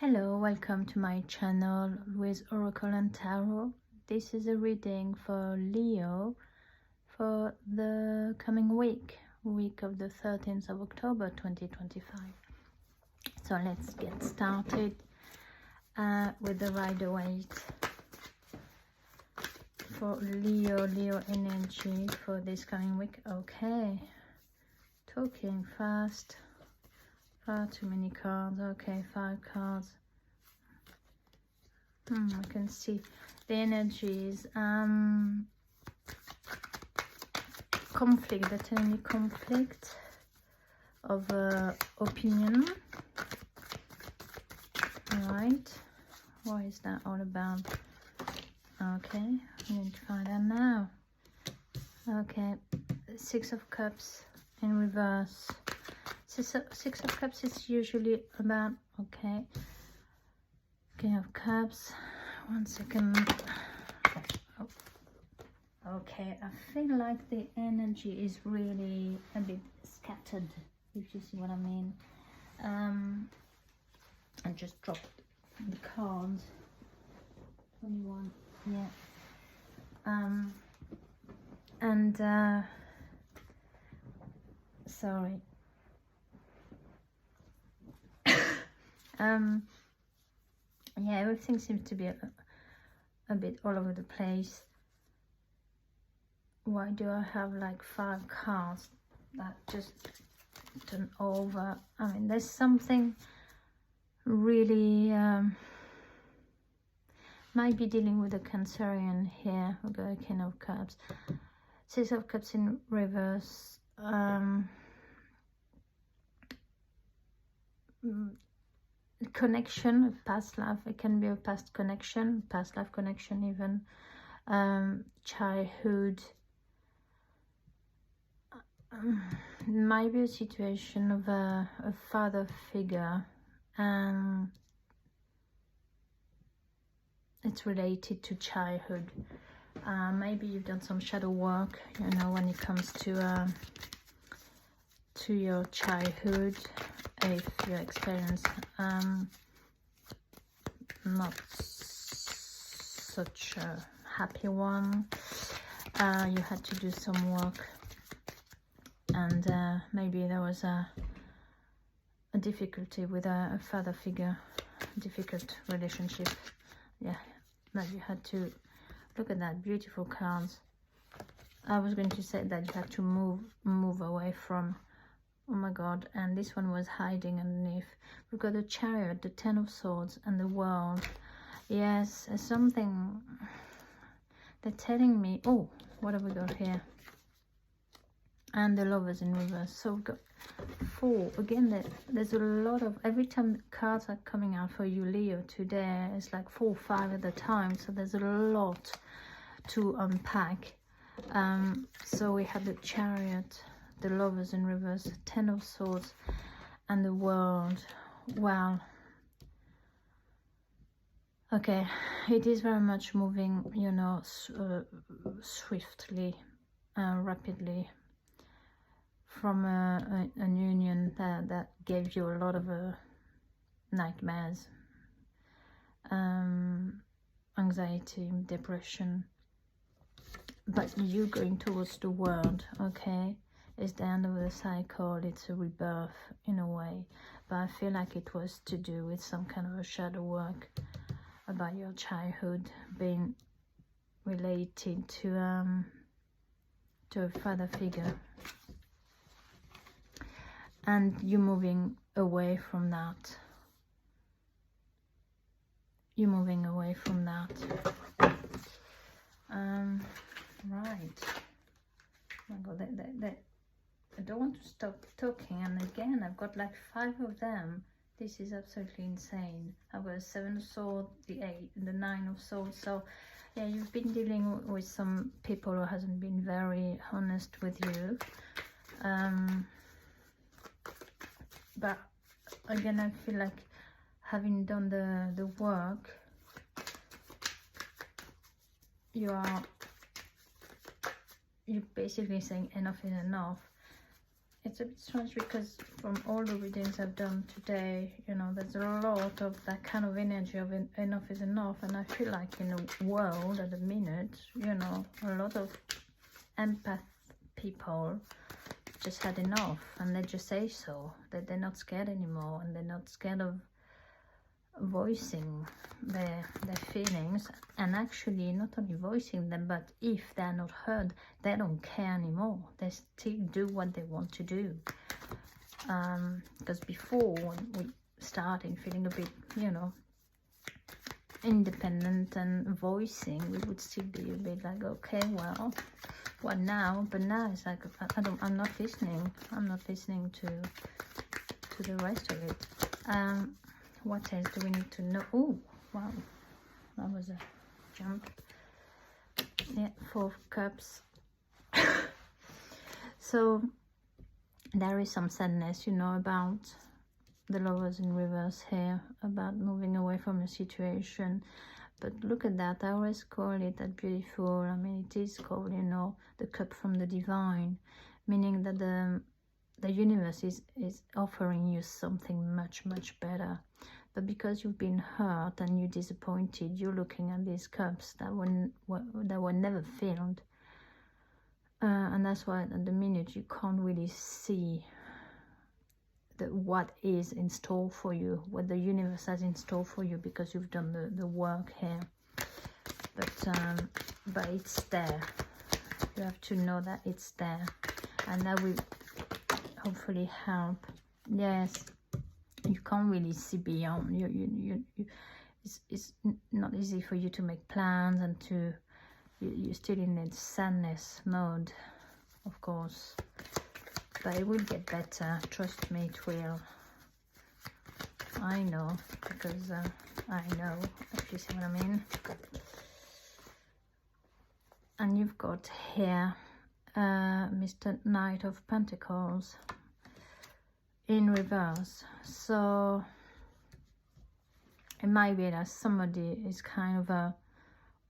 Hello, welcome to my channel with Oracle and Tarot. This is a reading for Leo for the coming week of the 13th of October 2025. So let's get started with the Rider-Waite for Leo energy for this coming week. Okay, talking fast. Far too many cards. Okay, 5 cards. I can see the energies. Conflict. They're telling me conflict of opinion. Alright. What is that all about? Okay, we need to find out now. Okay, 6 of Cups in reverse. Six of Cups is usually about, okay, King of Cups. 1 second. Oh. Okay, I feel like the energy is really a bit scattered, if you see what I mean. I just dropped the cards. 21, yeah. Sorry. Yeah, everything seems to be a bit all over the place. Why do I have like 5 cards that just turn over? I mean, there's something really might be dealing with a Cancerian here. We've got a King of Cups, 6 of Cups in reverse. Connection, past life. It can be a past connection, past life connection even. Childhood. Might be a situation of a father figure, and it's related to childhood. Maybe you've done some shadow work, you know, when it comes to your childhood. If you experience not such a happy one, you had to do some work, and maybe there was a difficulty with a father figure, difficult relationship. Yeah, that you had to look at that beautiful cards. I was going to say that you had to move away from. Oh my god, and this one was hiding underneath. We've got the Chariot, the 10 of Swords, and the World. Yes, something they're telling me. Oh, what have we got here? And the Lovers in reverse. So we've got 4. Again, there's a lot of, every time the cards are coming out for you, Leo, today, it's like 4 or 5 at a time. So there's a lot to unpack. So we have the Chariot, the Lovers in reverse, 10 of Swords, and the World. Wow. Okay, it is very much moving, you know, swiftly, rapidly, from an union that gave you a lot of nightmares, anxiety, depression, but you going towards the World. Okay, it's the end of the cycle, it's a rebirth in a way, but I feel like it was to do with some kind of a shadow work about your childhood being related to a father figure, and you moving away from that. You're moving away from that. Right. Oh my god, I don't want to stop talking, and again I've got like 5 of them. This is absolutely insane. I've got a 7 of Swords, the 8 and the 9 of Swords. So yeah, you've been dealing with some people who hasn't been very honest with you, but again I feel like having done the work, you're basically saying enough is enough. it's a bit strange because from all the readings I've done today, you know, there's a lot of that kind of energy of enough is enough. And I feel like in the world at the minute, you know, a lot of empath people just had enough, and they just say so, that they're not scared anymore, and they're not scared of voicing their feelings, and actually not only voicing them, but if they're not heard, they don't care anymore. They still do what they want to do. Because before, when we started feeling a bit, you know, independent and voicing, we would still be a bit like, okay, well, what now? But now it's like, I'm not listening. I'm not listening to the rest of it. What else do we need to know? Oh, wow, that was a jump. Yeah, 4 of Cups. So there is some sadness, you know, about the Lovers in reverse here, about moving away from a situation. But look at that, I always call it that beautiful, I mean, it is called, you know, the cup from the divine, meaning that the universe is offering you something much, much better. But because you've been hurt and you're disappointed, you're looking at these cups that were never filled. And that's why at the minute you can't really see what is in store for you, what the universe has in store for you, because you've done the work here. But it's there. You have to know that it's there, and that will hopefully help. Yes, you can't really see beyond. It's not easy for you to make plans, and you're still in that sadness mode, of course. But it will get better, trust me, it will. I know, because I know, if you see what I mean. And you've got here Mr. Knight of Pentacles in reverse. So it might be that somebody is kind of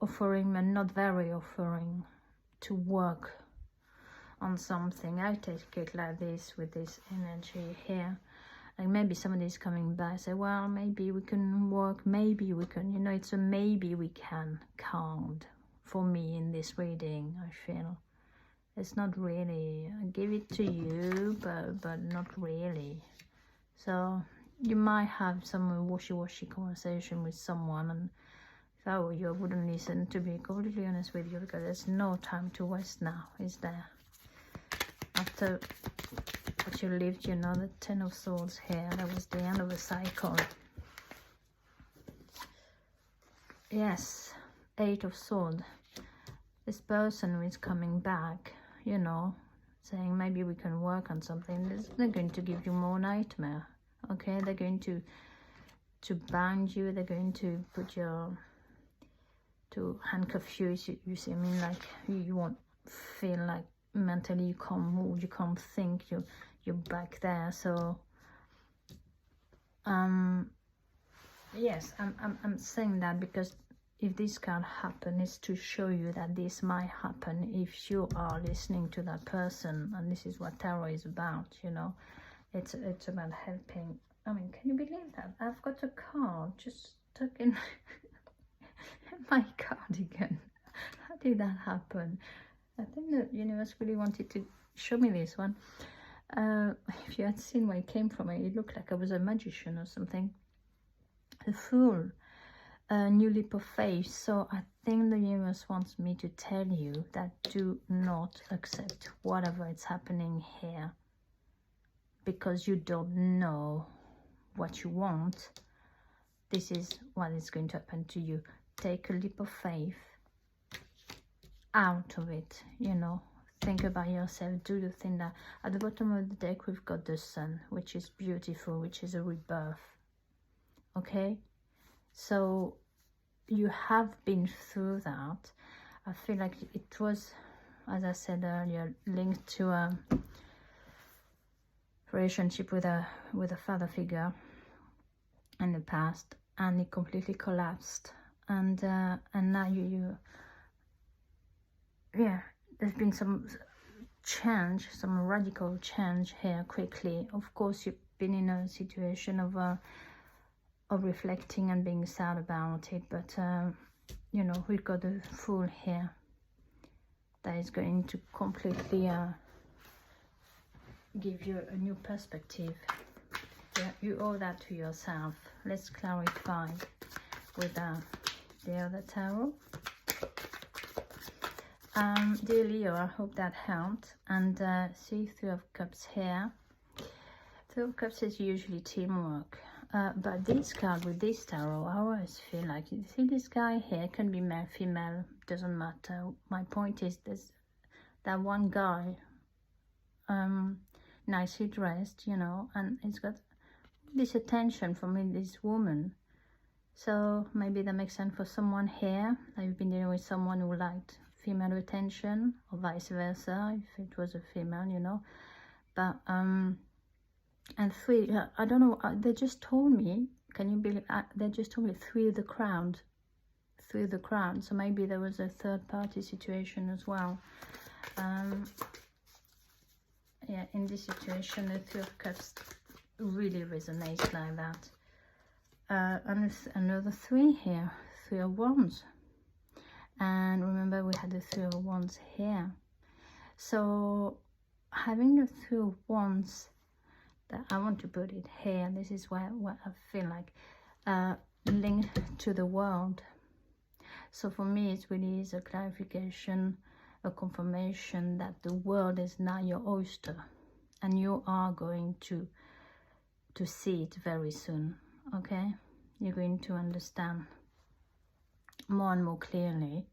offering, but not very offering, to work on something. I take it like this, with this energy here. Like maybe somebody's coming back, say, well, maybe we can work, maybe we can, you know, it's a maybe we can card for me in this reading. I feel it's not really, I give it to you, but not really. So you might have some washy-washy conversation with someone, and if I were you, I wouldn't listen, to be completely honest with you, because there's no time to waste now, is there? After what you lived, you know, the 10 of Swords here, that was the end of a cycle. Yes, 8 of Swords. This person is coming back, you know, saying maybe we can work on something. They're going to give you more nightmare, okay? They're going to bind you. They're going to put to handcuff you. You see, I mean, like you won't feel like mentally you can't move, you can't think, you're back there. So yes, I'm saying that because if this can happen, it's to show you that this might happen if you are listening to that person. And this is what tarot is about, you know. It's about helping. I mean, can you believe that? I've got a card just stuck in my cardigan. How did that happen? I think the universe really wanted to show me this one. If you had seen where it came from, it looked like I was a magician or something. The Fool, a new leap of faith. So I think the universe wants me to tell you that do not accept whatever is happening here, because you don't know what you want. This is what is going to happen to you. Take a leap of faith out of it, you know. Think about yourself, do the thing. That at the bottom of the deck we've got the Sun, which is beautiful, which is a rebirth, okay? So you have been through that. I feel like it was, as I said earlier, linked to a relationship with a father figure in the past, and it completely collapsed, and now you yeah, there's been some change, some radical change here quickly. Of course, you've been in a situation of reflecting and being sad about it, but you know, we've got a Fool here that is going to completely give you a new perspective. Yeah, you owe that to yourself. Let's clarify with the other tarot. Dear Leo, I hope that helped. And see, Three of Cups here. Three of Cups is usually teamwork. But this card with this tarot, I always feel like, you see this guy here, can be male, female, doesn't matter. My point is, there's that one guy, nicely dressed, you know, and he's got this attention from this woman. So maybe that makes sense for someone here, that you've been dealing with someone who liked female attention, or vice versa, if it was a female, you know. But and three, I don't know, they just told me, can you believe, they just told me Three of the Crown, Three of the Crown, so maybe there was a third party situation as well. Yeah, in this situation, the Three of Cups really resonates like that. And another three here, Three of Wands. And remember, we had the Three of Wands here. So having the Three of Wands, that I want to put it here, this is what I feel like, linked to the world. So for me, it really is a clarification, a confirmation that the world is now your oyster, and you are going to see it very soon. Okay, you're going to understand more and more clearly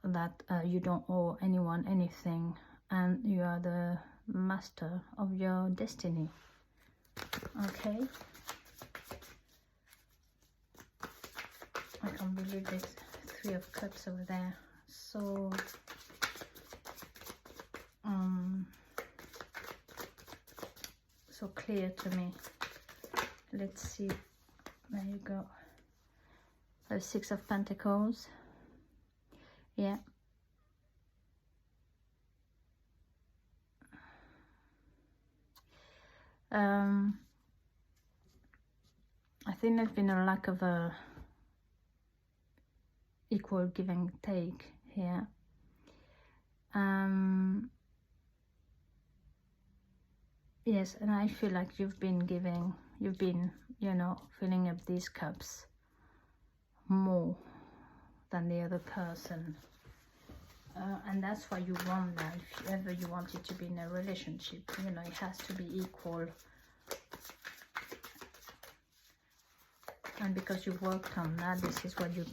that you don't owe anyone anything, and you are the master of your destiny. Okay, I can't believe this Three of Cups over there. So so clear to me. Let's see. There you go. The Six of Pentacles. Yeah. I think there's been a lack of a equal give and take here. Yes, and I feel like you've been giving, you know, filling up these cups more than the other person. And that's why you want that. If ever you wanted to be in a relationship, you know, it has to be equal. And because you worked on that, this is what you're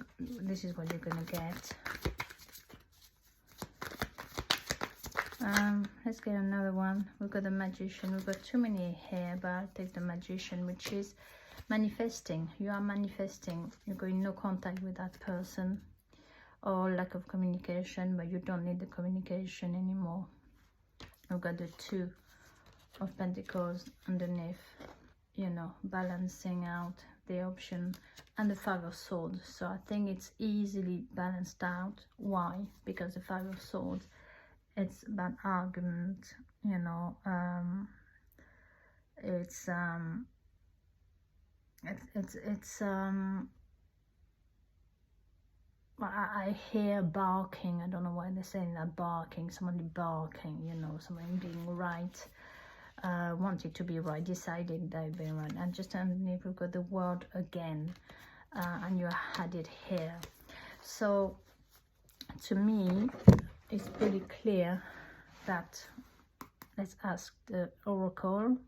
gonna get. Let's get another one. We've got the Magician. We've got too many here, but I'll take the Magician, which is manifesting. You are manifesting. You're going no contact with that person, or lack of communication, but you don't need the communication anymore. We've got the Two of Pentacles underneath, you know, balancing out the option, and the Five of Swords. So I think it's easily balanced out. Why? Because the Five of Swords, it's about argument, you know. I hear barking. I don't know why they're saying that, barking, somebody barking, you know, somebody being right, wanted to be right, decided they'd be right. And just underneath we've got the World again, and you had it here. So to me, it's pretty clear that, let's ask the Oracle,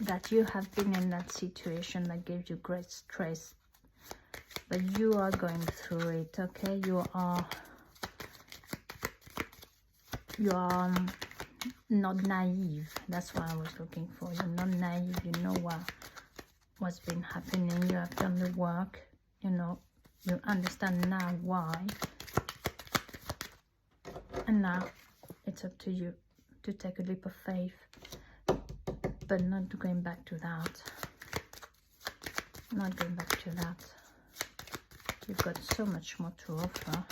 that you have been in that situation that gave you great stress, but you are going through it. Okay, you are not naive. That's what I was looking for. You're not naive. You know what's been happening. You have done the work, you know. You understand now why, and now it's up to you to take a leap of faith, but not going back to that. Not going back to that. You've got so much more to offer.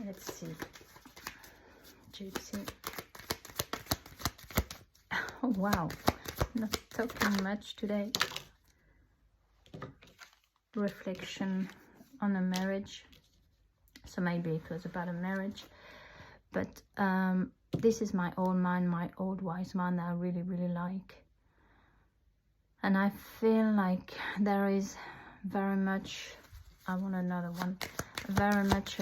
Let's see. Gypsy. Oh wow, not talking much today. Reflection on a marriage. So maybe it was about a marriage, but this is my old man, my old wise man I really, really like. And I feel like there is very much, I want another one, very much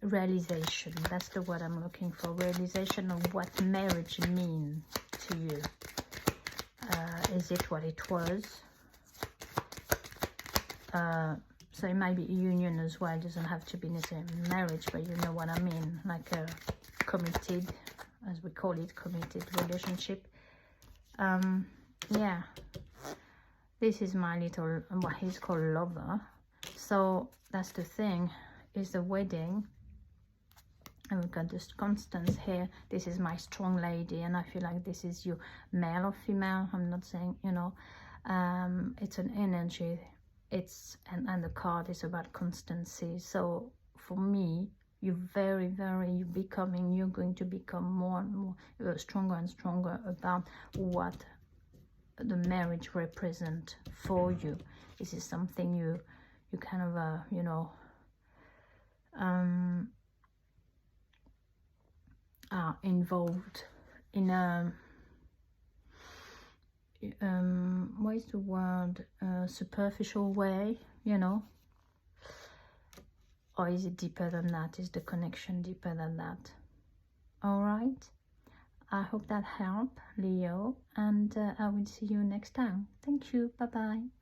realization. That's the word I'm looking for. Realization of what marriage means to you. Is it what it was? So it might be a union as well. It doesn't have to be necessarily marriage, but you know what I mean. Like a committed, as we call it, committed relationship. Yeah. This is my little, what he's called lover. So that's the thing, is the wedding. And we've got this Constance here. This is my strong lady, and I feel like this is you, male or female. I'm not saying, you know, it's an energy. It's, and the card is about constancy. So for me, you're very, you're going to become more and more stronger and stronger about what the marriage represent for you. This is something you kind of you know, are involved in a what is the word, superficial way, you know, or is it deeper than that? Is the connection deeper than that? All right, I hope that helped, Leo, and I will see you next time. Thank you. Bye bye.